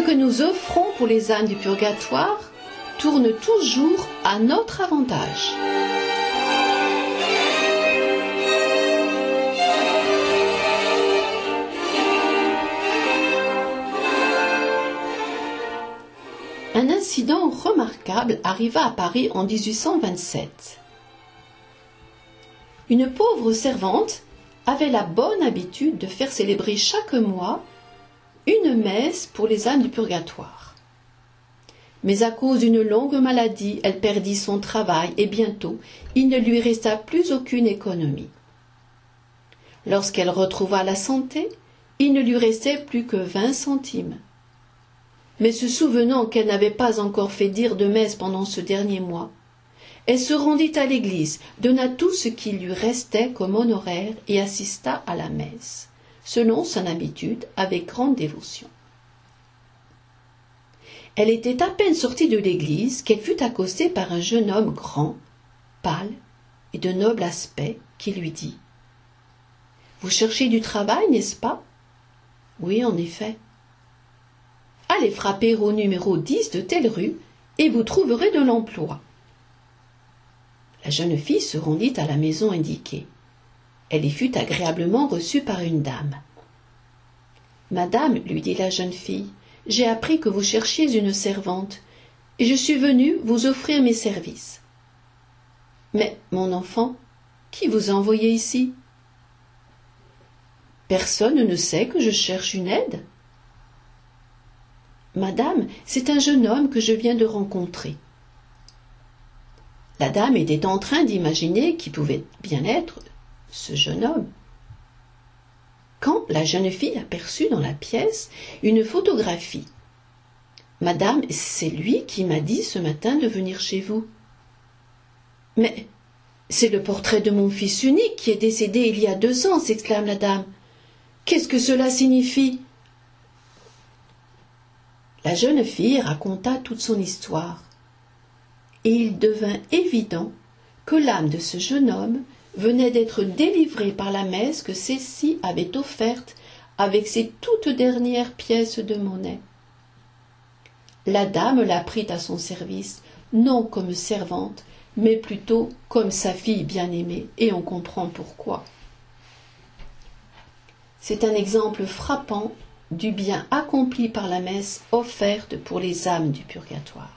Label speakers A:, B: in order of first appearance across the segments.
A: que nous offrons pour les âmes du purgatoire tourne toujours à notre avantage. Un incident remarquable arriva à Paris en 1827. Une pauvre servante avait la bonne habitude de faire célébrer chaque mois une messe pour les âmes du purgatoire. Mais à cause d'une longue maladie, elle perdit son travail et bientôt, il ne lui resta plus aucune économie. Lorsqu'elle retrouva la santé, il ne lui restait plus que 20 centimes. Mais se souvenant qu'elle n'avait pas encore fait dire de messe pendant ce dernier mois, elle se rendit à l'église, donna tout ce qui lui restait comme honoraire et assista à la messe, selon son habitude, avec grande dévotion. Elle était à peine sortie de l'église qu'elle fut accostée par un jeune homme grand, pâle et de noble aspect, qui lui dit « Vous cherchez du travail, n'est-ce pas ?»« Oui, en effet. »« Allez frapper au numéro 10 de telle rue et vous trouverez de l'emploi. » La jeune fille se rendit à la maison indiquée. Elle y fut agréablement reçue par une dame. « Madame, lui dit la jeune fille, j'ai appris que vous cherchiez une servante, et je suis venue vous offrir mes services. »« Mais, mon enfant, qui vous a envoyé ici ?»« Personne ne sait que je cherche une aide. »« Madame, c'est un jeune homme que je viens de rencontrer. » La dame était en train d'imaginer qui pouvait bien être ce jeune homme, quand la jeune fille aperçut dans la pièce une photographie. « Madame, c'est lui qui m'a dit ce matin de venir chez vous. »« Mais c'est le portrait de mon fils unique qui est décédé il y a 2 ans, s'exclame la dame. Qu'est-ce que cela signifie ?» La jeune fille raconta toute son histoire, et il devint évident que l'âme de ce jeune homme venait d'être délivrée par la messe que celle-ci avait offerte avec ses toutes dernières pièces de monnaie. La dame la prit à son service, non comme servante, mais plutôt comme sa fille bien-aimée, et on comprend pourquoi. C'est un exemple frappant du bien accompli par la messe offerte pour les âmes du purgatoire.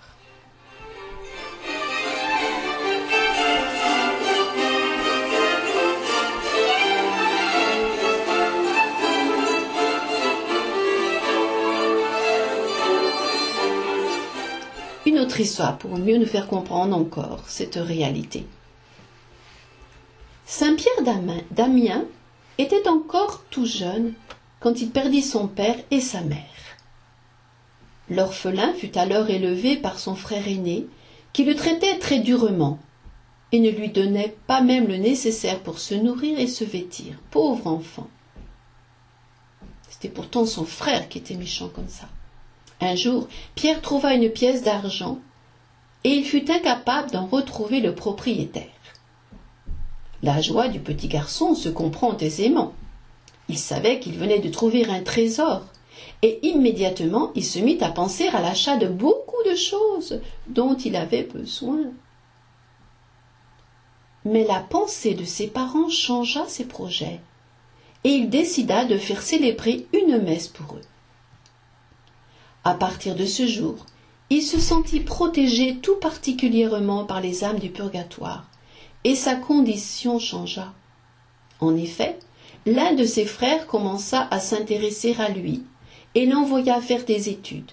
A: Une autre histoire pour mieux nous faire comprendre encore cette réalité. Saint-Pierre d'Amiens était encore tout jeune quand il perdit son père et sa mère. L'orphelin fut alors élevé par son frère aîné, qui le traitait très durement et ne lui donnait pas même le nécessaire pour se nourrir et se vêtir. Pauvre enfant. C'était pourtant son frère qui était méchant comme ça. Un jour, Pierre trouva une pièce d'argent et il fut incapable d'en retrouver le propriétaire. La joie du petit garçon se comprend aisément. Il savait qu'il venait de trouver un trésor et immédiatement il se mit à penser à l'achat de beaucoup de choses dont il avait besoin. Mais la pensée de ses parents changea ses projets et il décida de faire célébrer une messe pour eux. À partir de ce jour, il se sentit protégé tout particulièrement par les âmes du purgatoire, et sa condition changea. En effet, l'un de ses frères commença à s'intéresser à lui, et l'envoya faire des études.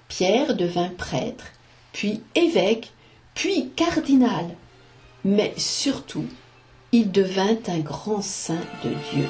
A: Pierre devint prêtre, puis évêque, puis cardinal, mais surtout, il devint un grand saint de Dieu.